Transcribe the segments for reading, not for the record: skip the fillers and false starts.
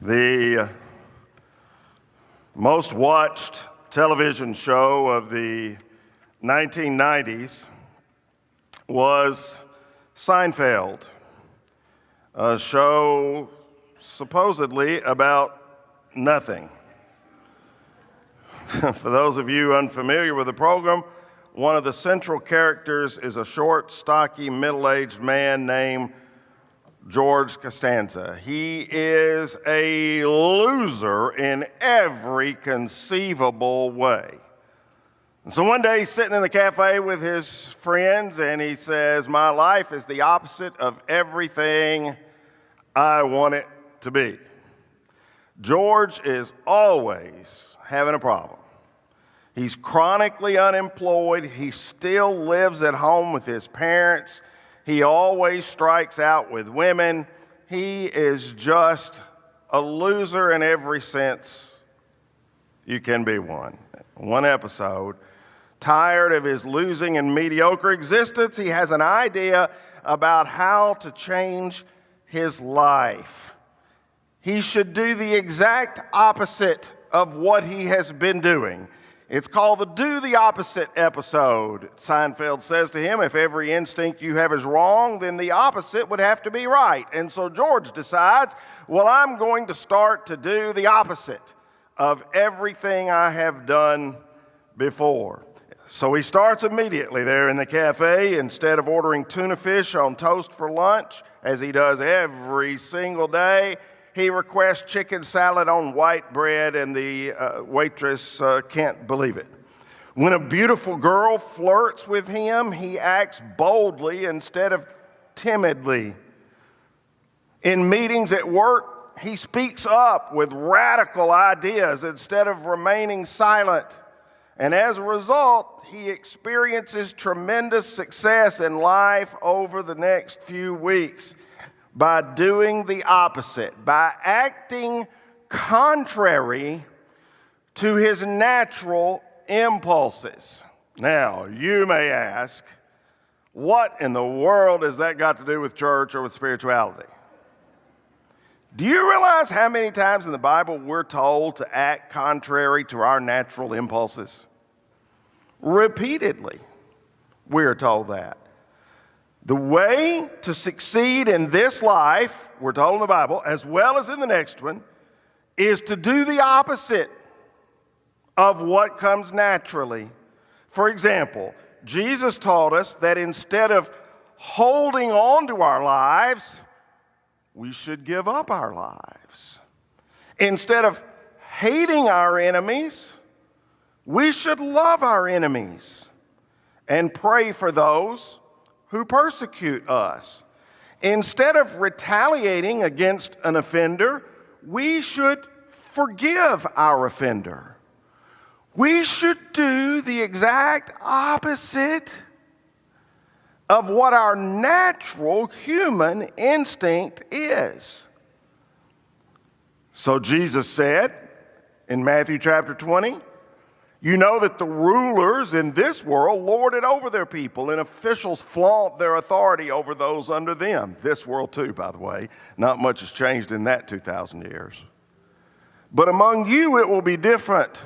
The most watched television show of the 1990s was Seinfeld, a show supposedly about nothing. For those of you unfamiliar with the program, one of the central characters is a short, stocky, middle-aged man named George Costanza. He is a loser in every conceivable way. And so one day he's sitting in the cafe with his friends and he says, "My life is the opposite of everything I want it to be." George is always having a problem. He's chronically unemployed. He still lives at home with his parents. He always strikes out with women. He is just a loser in every sense you can be one. One episode, tired of his losing and mediocre existence, he has an idea about how to change his life. He should do the exact opposite of what he has been doing. It's called the Do the Opposite episode. Seinfeld says to him, if every instinct you have is wrong, then the opposite would have to be right. And so George decides, well, I'm going to start to do the opposite of everything I have done before. So he starts immediately there in the cafe. Instead of ordering tuna fish on toast for lunch, as he does every single day, he requests chicken salad on white bread, and the waitress can't believe it. When a beautiful girl flirts with him, he acts boldly instead of timidly. In meetings at work, he speaks up with radical ideas instead of remaining silent. And as a result, he experiences tremendous success in life over the next few weeks by doing the opposite, by acting contrary to his natural impulses. Now, you may ask, what in the world has that got to do with church or with spirituality? Do you realize how many times in the Bible we're told to act contrary to our natural impulses? Repeatedly, we're told that. The way to succeed in this life, we're told in the Bible, as well as in the next one, is to do the opposite of what comes naturally. For example, Jesus taught us that instead of holding on to our lives, we should give up our lives. Instead of hating our enemies, we should love our enemies and pray for those who persecute us. Instead of retaliating against an offender, we should forgive our offender. We should do the exact opposite of what our natural human instinct is. So Jesus said in Matthew chapter 20, you know that the rulers in this world lord it over their people, and officials flaunt their authority over those under them. This world too, by the way. Not much has changed in that 2,000 years. But among you it will be different.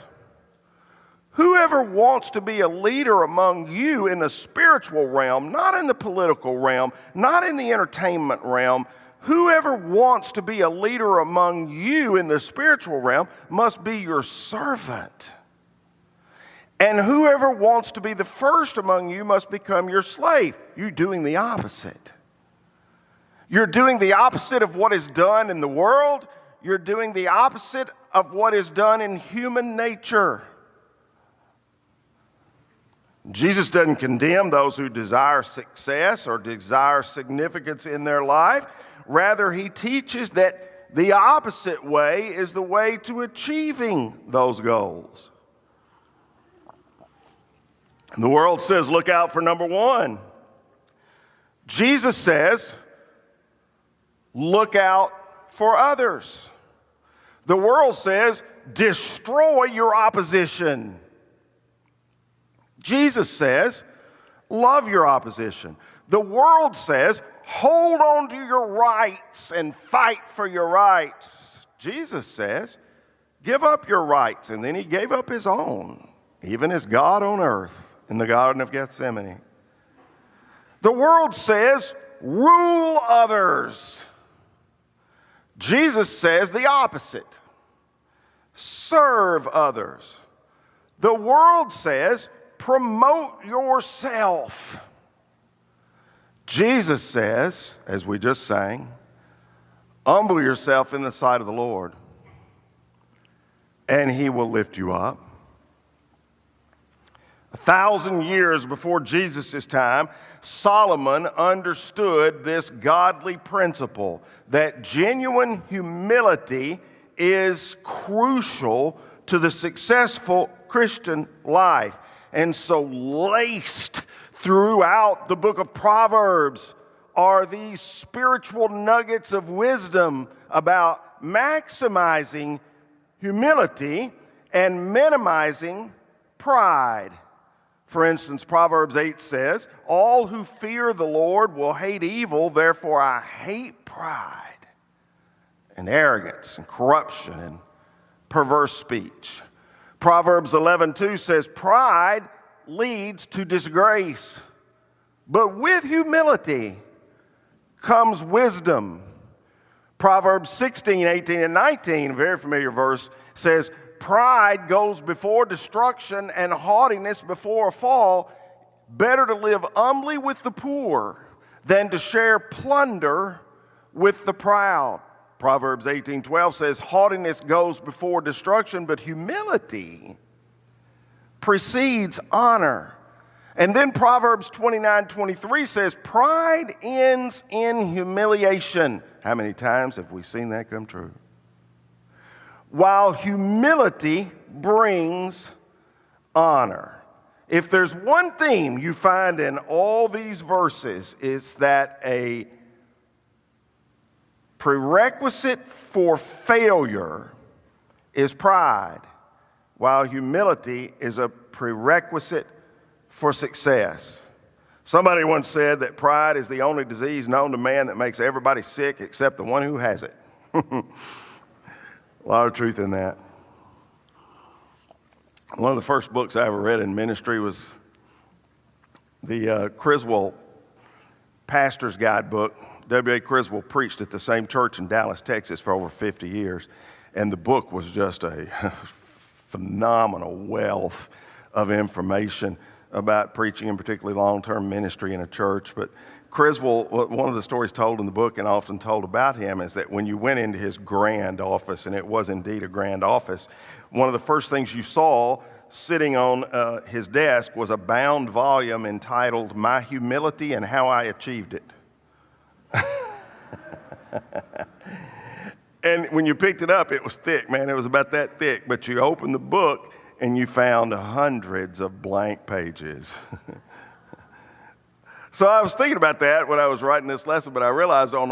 Whoever wants to be a leader among you in the spiritual realm, not in the political realm, not in the entertainment realm, whoever wants to be a leader among you in the spiritual realm must be your servant. And whoever wants to be the first among you must become your slave. You're doing the opposite. You're doing the opposite of what is done in the world. You're doing the opposite of what is done in human nature. Jesus doesn't condemn those who desire success or desire significance in their life. Rather, he teaches that the opposite way is the way to achieving those goals. The world says, look out for number one. Jesus says, look out for others. The world says, destroy your opposition. Jesus says, love your opposition. The world says, hold on to your rights and fight for your rights. Jesus says, give up your rights. And then he gave up his own, even as God on earth in the Garden of Gethsemane. The world says, rule others. Jesus says the opposite. Serve others. The world says, promote yourself. Jesus says, as we just sang, humble yourself in the sight of the Lord, and he will lift you up. 1,000 years before Jesus' time, Solomon understood this godly principle that genuine humility is crucial to the successful Christian life. And so laced throughout the book of Proverbs are these spiritual nuggets of wisdom about maximizing humility and minimizing pride. For instance, Proverbs 8 says, all who fear the Lord will hate evil, therefore I hate pride and arrogance and corruption and perverse speech. Proverbs 11:2 says, pride leads to disgrace, but with humility comes wisdom. Proverbs 16, 18, and 19, a very familiar verse, says, pride goes before destruction and haughtiness before a fall. Better to live humbly with the poor than to share plunder with the proud. Proverbs 18:12 says, haughtiness goes before destruction, but humility precedes honor. And then Proverbs 29:23 says, pride ends in humiliation. How many times have we seen that come true? While humility brings honor. If there's one theme you find in all these verses, it's that a prerequisite for failure is pride, while humility is a prerequisite for success. Somebody once said that pride is the only disease known to man that makes everybody sick except the one who has it. A lot of truth in that. One of the first books I ever read in ministry was the Criswell Pastor's Guidebook. W.A. Criswell preached at the same church in Dallas, Texas for over 50 years, and the book was just a phenomenal wealth of information about preaching and particularly long-term ministry in a church. But Criswell, one of the stories told in the book and often told about him is that when you went into his grand office, and it was indeed a grand office, one of the first things you saw sitting on his desk was a bound volume entitled My Humility and How I Achieved It. And when you picked it up, it was thick, man. It was about that thick. But you opened the book and you found hundreds of blank pages. So I was thinking about that when I was writing this lesson, but I realized on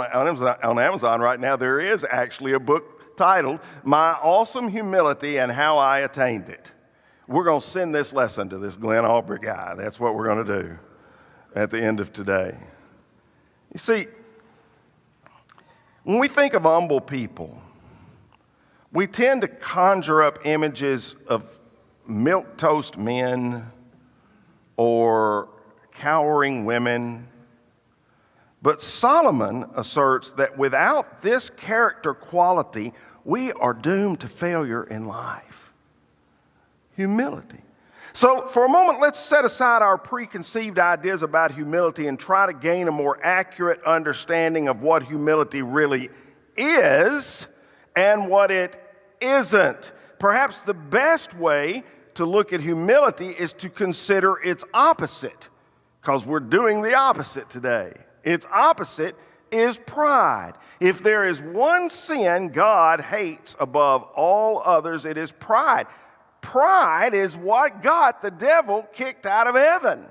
Amazon right now there is actually a book titled My Awesome Humility and How I Attained It. We're going to send this lesson to this Glenn Aubrey guy. That's what we're going to do at the end of today. You see, when we think of humble people, we tend to conjure up images of milquetoast men or cowering women. But Solomon asserts that without this character quality, we are doomed to failure in life. Humility. So for a moment, let's set aside our preconceived ideas about humility and try to gain a more accurate understanding of what humility really is and what it isn't. Perhaps the best way to look at humility is to consider its opposite, because we're doing the opposite today. Its opposite is pride. If there is one sin God hates above all others, it is pride. Pride is what got the devil kicked out of heaven,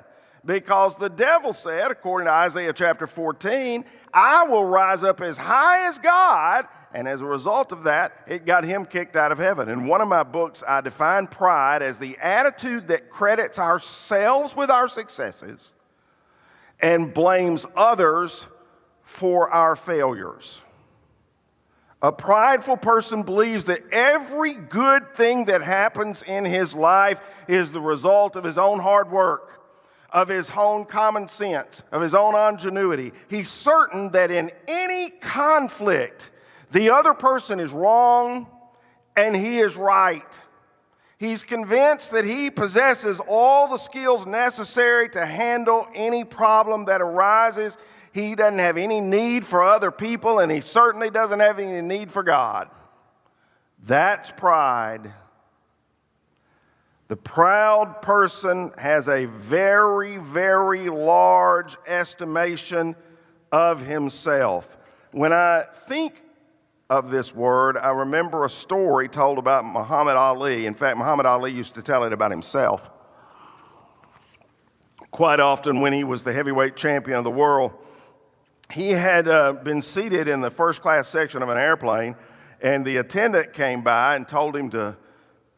because the devil said, according to Isaiah chapter 14, I will rise up as high as God, and as a result of that, it got him kicked out of heaven. In one of my books, I define pride as the attitude that credits ourselves with our successes and blames others for our failures. A prideful person believes that every good thing that happens in his life is the result of his own hard work, of his own common sense, of his own ingenuity. He's certain that in any conflict, the other person is wrong and he is right. He's convinced that he possesses all the skills necessary to handle any problem that arises. He doesn't have any need for other people, and he certainly doesn't have any need for God. That's pride. The proud person has a very, very large estimation of himself. When I think of this word, I remember a story told about Muhammad Ali. In fact, Muhammad Ali used to tell it about himself. Quite often when he was the heavyweight champion of the world, he had been seated in the first class section of an airplane, and the attendant came by and told him to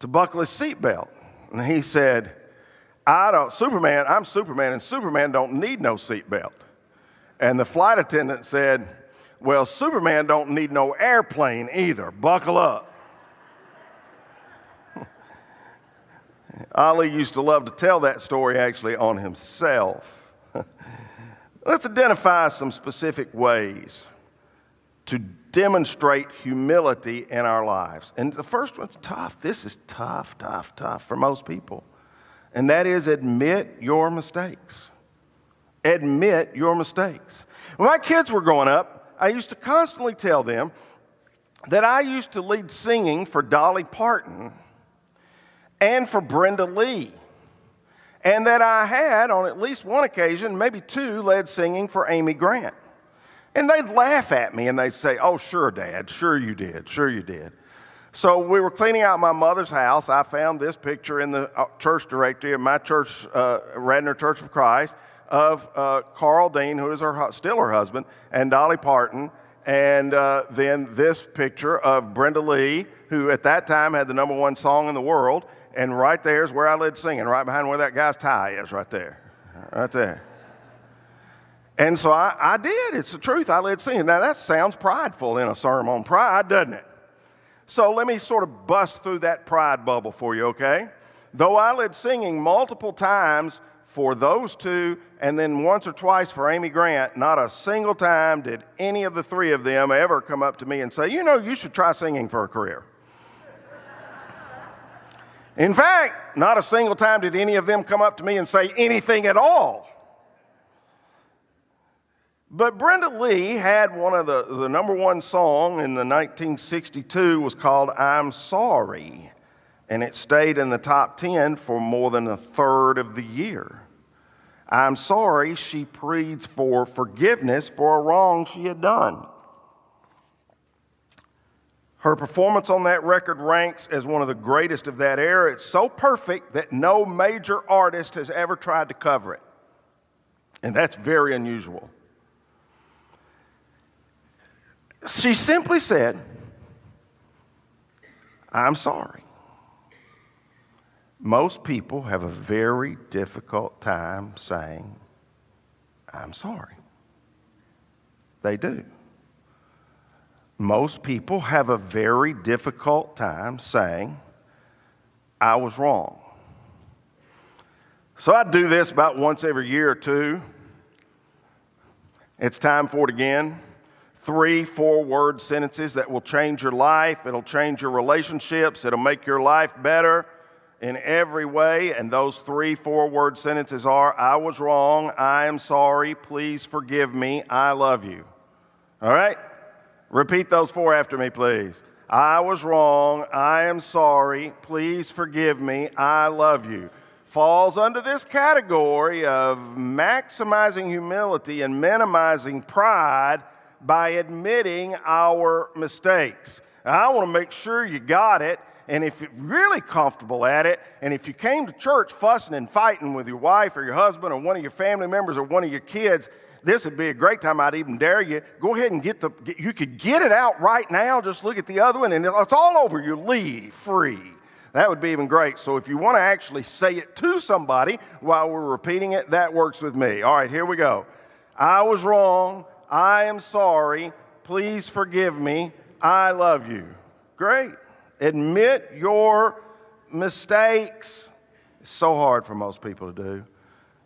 buckle his seatbelt. And he said, I'm Superman, and Superman don't need no seatbelt. And the flight attendant said, well, Superman don't need no airplane either. Buckle up. Ali used to love to tell that story actually on himself. Let's identify some specific ways to demonstrate humility in our lives. And the first one's tough. This is tough for most people. And that is admit your mistakes. Admit your mistakes. When my kids were growing up, I used to constantly tell them that I used to lead singing for Dolly Parton and for Brenda Lee. And that I had, on at least one occasion, maybe two, led singing for Amy Grant. And they'd laugh at me and they'd say, oh, sure, Dad, sure you did, sure you did. So we were cleaning out my mother's house. I found this picture in the church directory of my church, Radnor Church of Christ, of Carl Dean, who is still her husband, and Dolly Parton. And then this picture of Brenda Lee, who at that time had the #1 song in the world. And right there is where I led singing, right behind where that guy's tie is, right there. Right there. And so I did. It's the truth. I led singing. Now, that sounds prideful in a sermon on pride, doesn't it? So let me sort of bust through that pride bubble for you, okay? Though I led singing multiple times for those two and then once or twice for Amy Grant, not a single time did any of the three of them ever come up to me and say, you know, you should try singing for a career. In fact, not a single time did any of them come up to me and say anything at all. But Brenda Lee had one of the #1 song in the 1962 was called I'm Sorry. And it stayed in the top 10 for more than a third of the year. I'm sorry, she pleads for forgiveness for a wrong she had done. Her performance on that record ranks as one of the greatest of that era. It's so perfect that no major artist has ever tried to cover it. And that's very unusual. She simply said, I'm sorry. Most people have a very difficult time saying, I'm sorry. They do. Most people have a very difficult time saying, I was wrong. So I do this about once every year or two. It's time for it again. 3 4-word sentences that will change your life. It'll change your relationships. It'll make your life better in every way. And those 3 4-word sentences are, I was wrong, I am sorry, please forgive me, I love you. All right? Repeat those 4 after me, please. I was wrong, I am sorry, please forgive me, I love you. Falls under this category of maximizing humility and minimizing pride by admitting our mistakes. Now, I want to make sure you got it, and if you're really comfortable at it, and if you came to church fussing and fighting with your wife or your husband or one of your family members or one of your kids, this would be a great time. I'd even dare you, go ahead and you could get it out right now. Just look at the other one, and it's all over. You leave free. That would be even great. So if you want to actually say it to somebody while we're repeating it, that works with me. All right, here we go. I was wrong. I am sorry. Please forgive me. I love you. Great. Admit your mistakes. It's so hard for most people to do.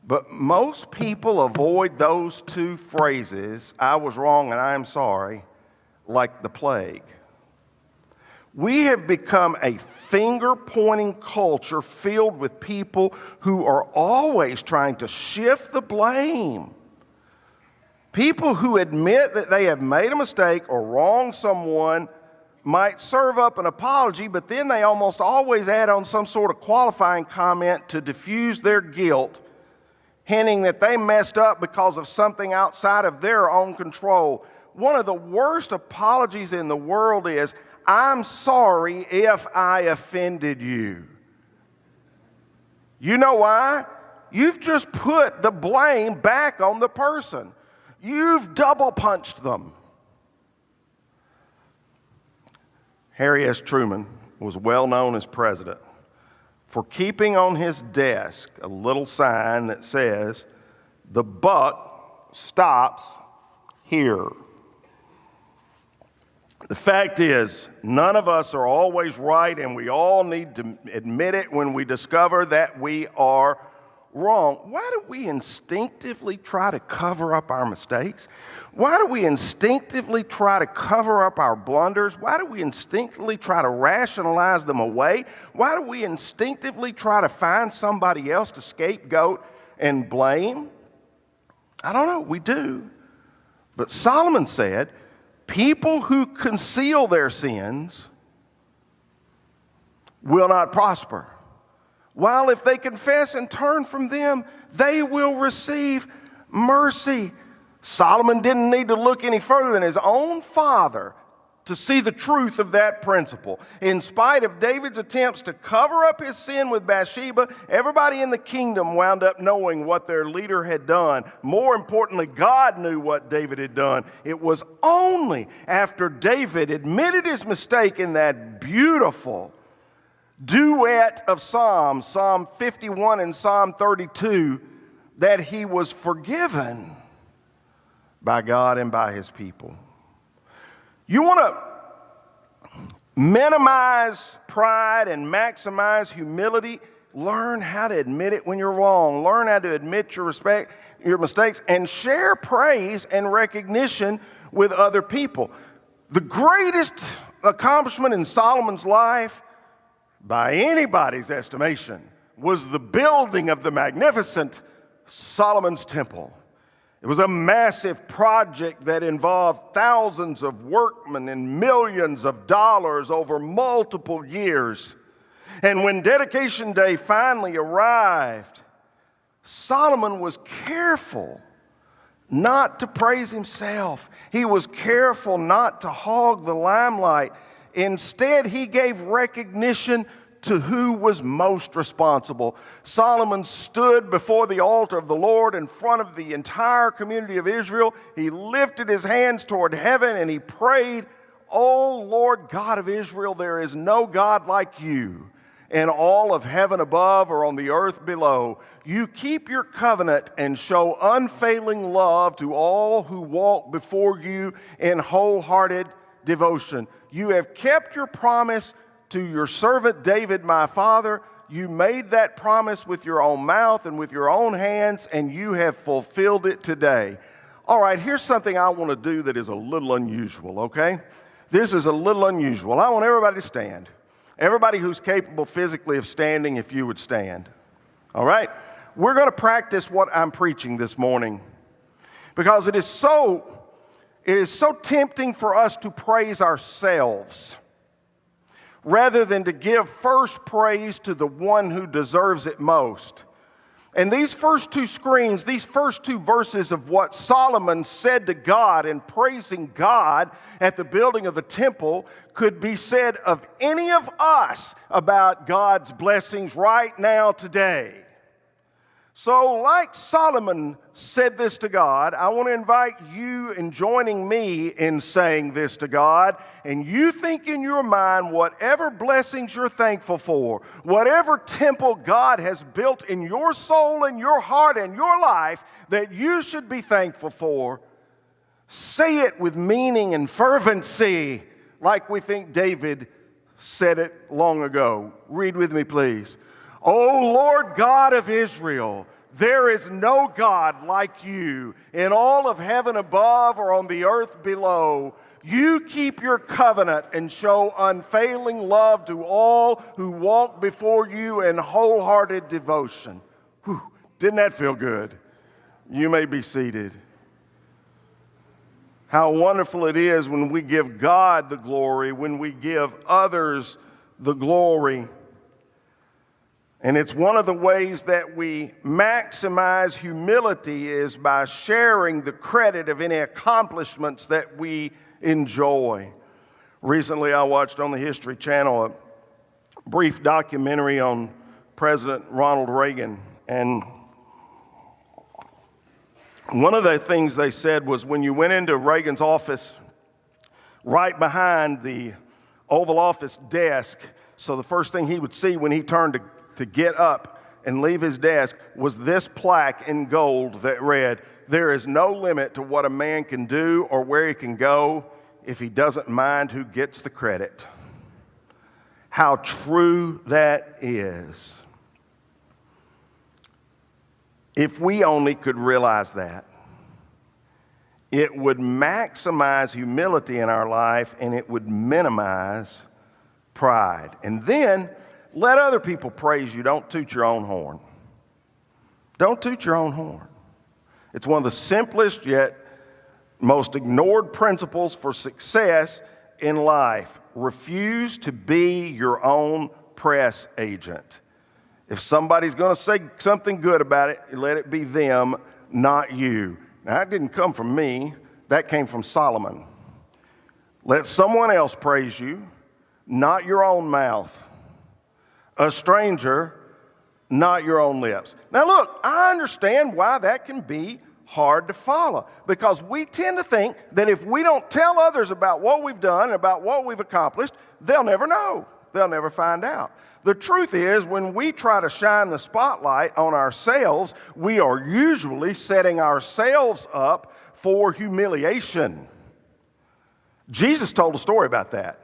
But most people avoid those two phrases, I was wrong and I am sorry, like the plague. We have become a finger-pointing culture filled with people who are always trying to shift the blame. People who admit that they have made a mistake or wronged someone might serve up an apology, but then they almost always add on some sort of qualifying comment to diffuse their guilt, hinting that they messed up because of something outside of their own control. One of the worst apologies in the world is, I'm sorry if I offended you. You know why? You've just put the blame back on the person. You've double punched them. Harry S. Truman was well known as president for keeping on his desk a little sign that says, "The buck stops here." The fact is, none of us are always right, and we all need to admit it when we discover that we are wrong. Why do we instinctively try to cover up our mistakes? Why do we instinctively try to cover up our blunders? Why do we instinctively try to rationalize them away? Why do we instinctively try to find somebody else to scapegoat and blame? I don't know, we do. But Solomon said, people who conceal their sins will not prosper, while if they confess and turn from them, they will receive mercy. Solomon didn't need to look any further than his own father to see the truth of that principle. In spite of David's attempts to cover up his sin with Bathsheba, everybody in the kingdom wound up knowing what their leader had done. More importantly, God knew what David had done. It was only after David admitted his mistake in that beautiful duet of Psalms, Psalm 51 and Psalm 32, that he was forgiven by God and by his people. You want to minimize pride and maximize humility? Learn how to admit it when you're wrong. Learn how to admit your mistakes, and share praise and recognition with other people. The greatest accomplishment in Solomon's life, by anybody's estimation, was the building of the magnificent Solomon's Temple. It was a massive project that involved thousands of workmen and millions of dollars over multiple years. And when dedication day finally arrived, Solomon was careful not to praise himself. He was careful not to hog the limelight. Instead, he gave recognition to who was most responsible. Solomon stood before the altar of the Lord in front of the entire community of Israel. He lifted his hands toward heaven and he prayed, "O Lord God of Israel, there is no God like you in all of heaven above or on the earth below. You keep your covenant and show unfailing love to all who walk before you in wholehearted devotion. You have kept your promise to your servant David, my father. You made that promise with your own mouth and with your own hands, and you have fulfilled it today." All right, here's something I want to do that is a little unusual, okay? This is a little unusual. I want everybody to stand. Everybody who's capable physically of standing, if you would stand. All right? We're going to practice what I'm preaching this morning, because it is so tempting for us to praise ourselves rather than to give first praise to the one who deserves it most. And these first two screens, these first two verses of what Solomon said to God in praising God at the building of the temple could be said of any of us about God's blessings right now today. So like Solomon said this to God, I want to invite you in joining me in saying this to God. And you think in your mind whatever blessings you're thankful for, whatever temple God has built in your soul and your heart and your life that you should be thankful for, say it with meaning and fervency like we think David said it long ago. Read with me, please. O Lord God of Israel, there is no God like you in all of heaven above or on the earth below. You keep your covenant and show unfailing love to all who walk before you in wholehearted devotion. Whew, didn't that feel good? You may be seated. How wonderful it is when we give God the glory, when we give others the glory. And it's one of the ways that we maximize humility is by sharing the credit of any accomplishments that we enjoy. Recently, I watched on the History Channel a brief documentary on President Ronald Reagan. And one of the things they said was when you went into Reagan's office, right behind the Oval Office desk, so the first thing he would see when he turned to get up and leave his desk was this plaque in gold that read, "There is no limit to what a man can do or where he can go if he doesn't mind who gets the credit." How true that is. If we only could realize that, it would maximize humility in our life and it would minimize pride. And then let other people praise you. Don't toot your own horn. Don't toot your own horn. It's one of the simplest yet most ignored principles for success in life. Refuse to be your own press agent. If somebody's going to say something good about it, let it be them, not you. Now, that didn't come from me. That came from Solomon. Let someone else praise you, not your own mouth. A stranger, not your own lips. Now look, I understand why that can be hard to follow, because we tend to think that if we don't tell others about what we've done and about what we've accomplished, they'll never know. They'll never find out. The truth is, when we try to shine the spotlight on ourselves, we are usually setting ourselves up for humiliation. Jesus told a story about that.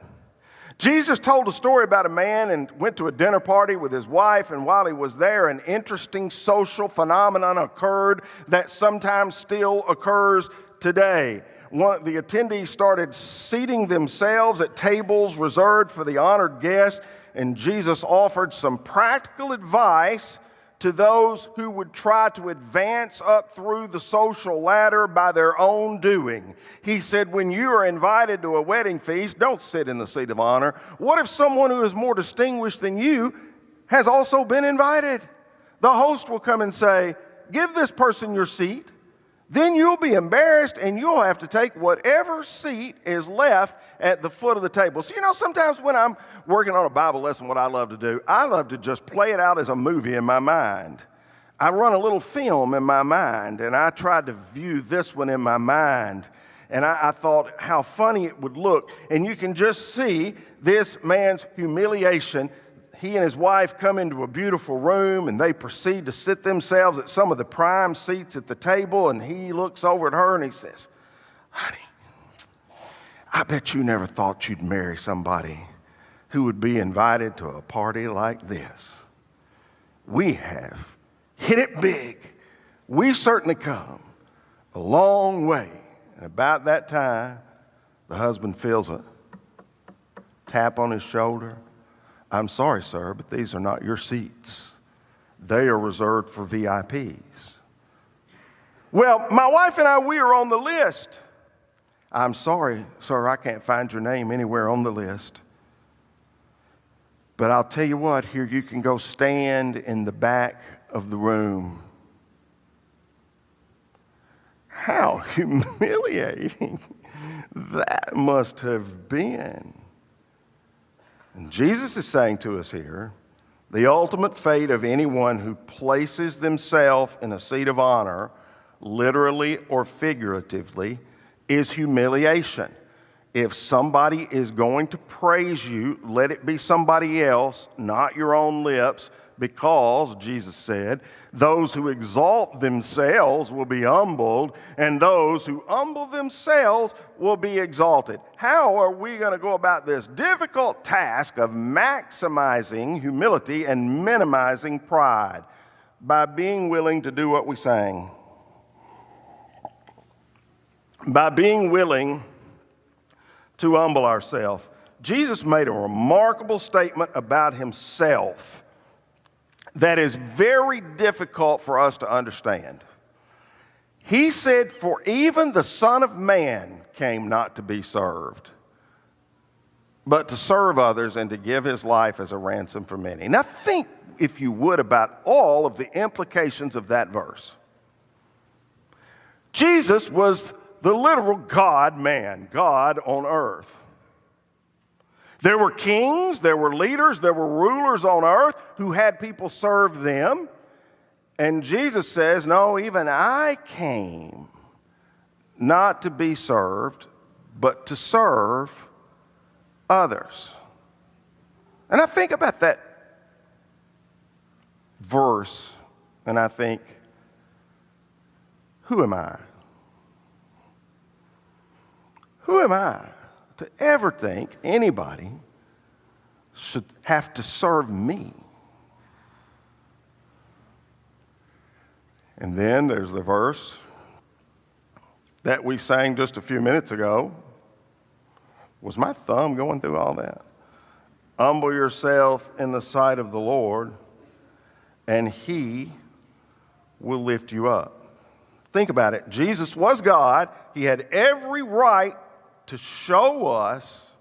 Jesus told a story about a man and went to a dinner party with his wife, and while he was there, an interesting social phenomenon occurred that sometimes still occurs today. The attendees started seating themselves at tables reserved for the honored guests, and Jesus offered some practical advice to those who would try to advance up through the social ladder by their own doing. He said, when you are invited to a wedding feast, don't sit in the seat of honor. What if someone who is more distinguished than you has also been invited? The host will come and say, give this person your seat. Then you'll be embarrassed and you'll have to take whatever seat is left at the foot of the table. So, sometimes when I'm working on a Bible lesson, what I love to do, I love to just play it out as a movie in my mind. I run a little film in my mind, and I tried to view this one in my mind. And I thought how funny it would look. And you can just see this man's humiliation. He and his wife come into a beautiful room, and they proceed to sit themselves at some of the prime seats at the table, and he looks over at her and he says, honey, I bet you never thought you'd marry somebody who would be invited to a party like this. We have hit it big. We've certainly come a long way. And about that time, the husband feels a tap on his shoulder. I'm sorry, sir, but these are not your seats. They are reserved for VIPs. Well, my wife and I, we are on the list. I'm sorry, sir, I can't find your name anywhere on the list. But I'll tell you what, here you can go stand in the back of the room. How humiliating that must have been. And Jesus is saying to us here, the ultimate fate of anyone who places themselves in a seat of honor, literally or figuratively, is humiliation. If somebody is going to praise you, let it be somebody else, not your own lips, because, Jesus said, those who exalt themselves will be humbled, and those who humble themselves will be exalted. How are we going to go about this difficult task of maximizing humility and minimizing pride? By being willing to do what we sang. By being willing to humble ourselves. Jesus made a remarkable statement about himself that is very difficult for us to understand. He said, "For even the Son of Man came not to be served, but to serve others and to give his life as a ransom for many." Now think, if you would, about all of the implications of that verse. Jesus was the literal God-man, God on earth. There were kings, there were leaders, there were rulers on earth who had people serve them. And Jesus says, no, even I came not to be served, but to serve others. And I think about that verse, and I think, who am I? Who am I to ever think anybody should have to serve me? And then there's the verse that we sang just a few minutes ago. Was my thumb going through all that? Humble yourself in the sight of the Lord, and he will lift you up. Think about it. Jesus was God. He had every right to show us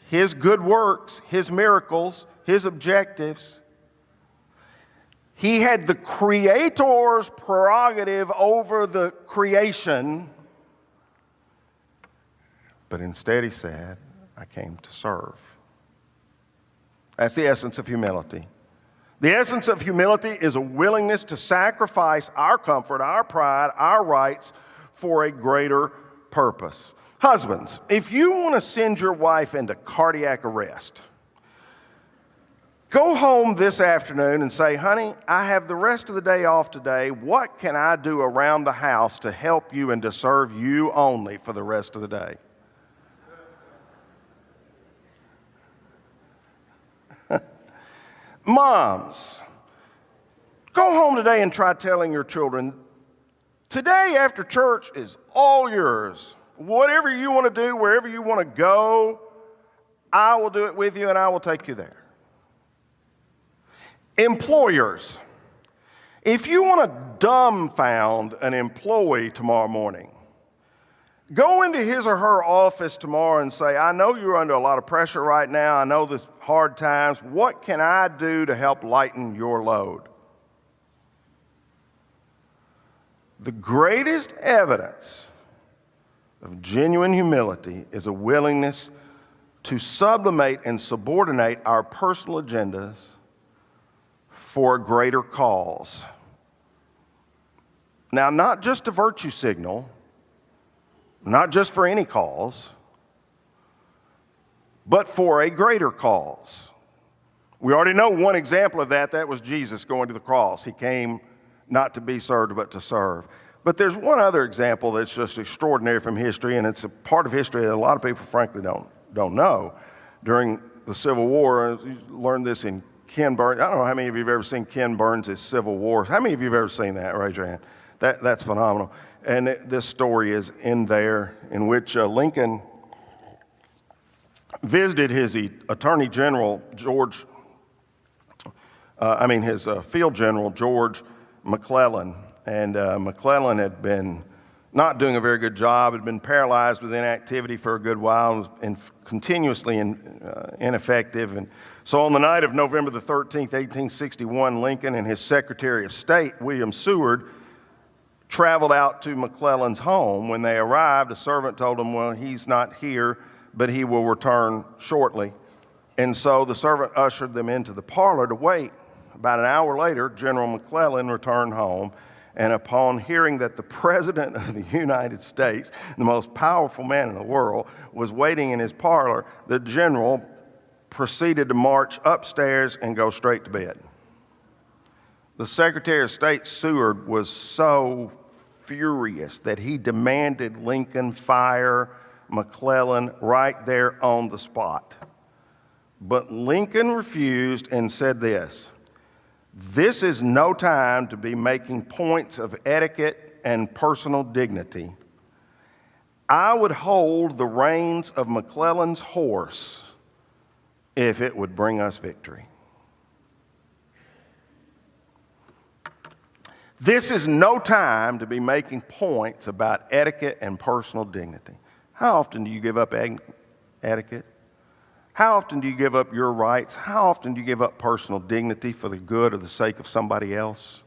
his good works, his miracles, his objectives. He had the Creator's prerogative over the creation. But instead he said, I came to serve. That's the essence of humility. The essence of humility is a willingness to sacrifice our comfort, our pride, our rights for a greater purpose. Husbands, if you want to send your wife into cardiac arrest, go home this afternoon and say, honey, I have the rest of the day off today. What can I do around the house to help you and to serve you only for the rest of the day? Moms, go home today and try telling your children, today after church is all yours. Whatever you want to do, wherever you want to go, I will do it with you and I will take you there. Employers, if you want to dumbfound an employee tomorrow morning, go into his or her office tomorrow and say, I know you're under a lot of pressure right now. I know this hard times. What can I do to help lighten your load? The greatest evidence of genuine humility is a willingness to sublimate and subordinate our personal agendas for a greater cause. Now, not just a virtue signal, not just for any cause, but for a greater cause. We already know one example of that. That was Jesus going to the cross. He came not to be served, but to serve. But there's one other example that's just extraordinary from history, and it's a part of history that a lot of people, frankly, don't know. During the Civil War, you learned this in Ken Burns. I don't know how many of you have ever seen Ken Burns' Civil War. How many of you have ever seen that? Raise your hand. That's phenomenal. And this story is in there, in which Lincoln visited his Attorney General, his Field General, George McClellan. And McClellan had been not doing a very good job, had been paralyzed with inactivity for a good while, and continuously ineffective. And so on the night of November the 13th, 1861, Lincoln and his Secretary of State, William Seward, traveled out to McClellan's home. When they arrived, a servant told them, well, he's not here, but he will return shortly. And so the servant ushered them into the parlor to wait. About an hour later, General McClellan returned home, And upon hearing that the President of the United States, the most powerful man in the world, was waiting in his parlor, the general proceeded to march upstairs and go straight to bed. The Secretary of State, Seward, was so furious that he demanded Lincoln fire McClellan right there on the spot. But Lincoln refused and said this: "This is no time to be making points of etiquette and personal dignity. I would hold the reins of McClellan's horse if it would bring us victory." This is no time to be making points about etiquette and personal dignity. How often do you give up etiquette? How often do you give up your rights? How often do you give up personal dignity for the good or the sake of somebody else?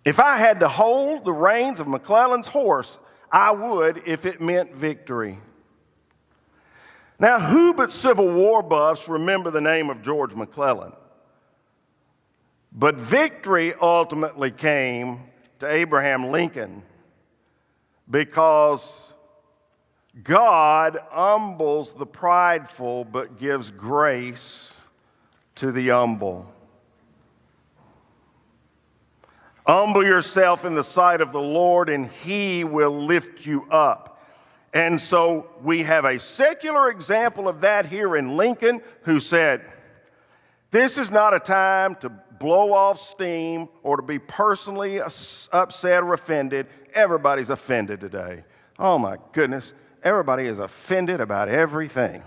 If I had to hold the reins of McClellan's horse, I would if it meant victory. Now, who but Civil War buffs remember the name of George McClellan? But victory ultimately came to Abraham Lincoln because God humbles the prideful but gives grace to the humble. Humble yourself in the sight of the Lord, and He will lift you up. And so we have a secular example of that here in Lincoln, who said, "This is not a time to blow off steam or to be personally upset or offended." Everybody's offended today. Oh my goodness. Everybody is offended about everything.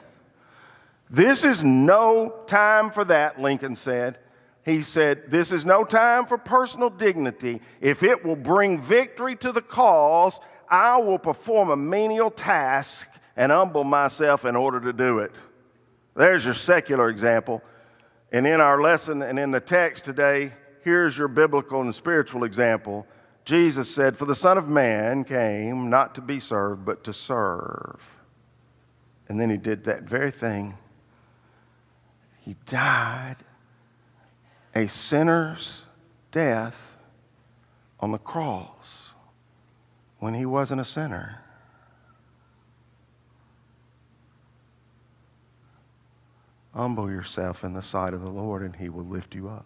This is no time for that, Lincoln said. He said, "This is no time for personal dignity. If it will bring victory to the cause, I will perform a menial task and humble myself in order to do it." There's your secular example. And in our lesson and in the text today, here's your biblical and spiritual example. Jesus said, "For the Son of Man came not to be served, but to serve." And then He did that very thing. He died a sinner's death on the cross when He wasn't a sinner. Humble yourself in the sight of the Lord, and He will lift you up.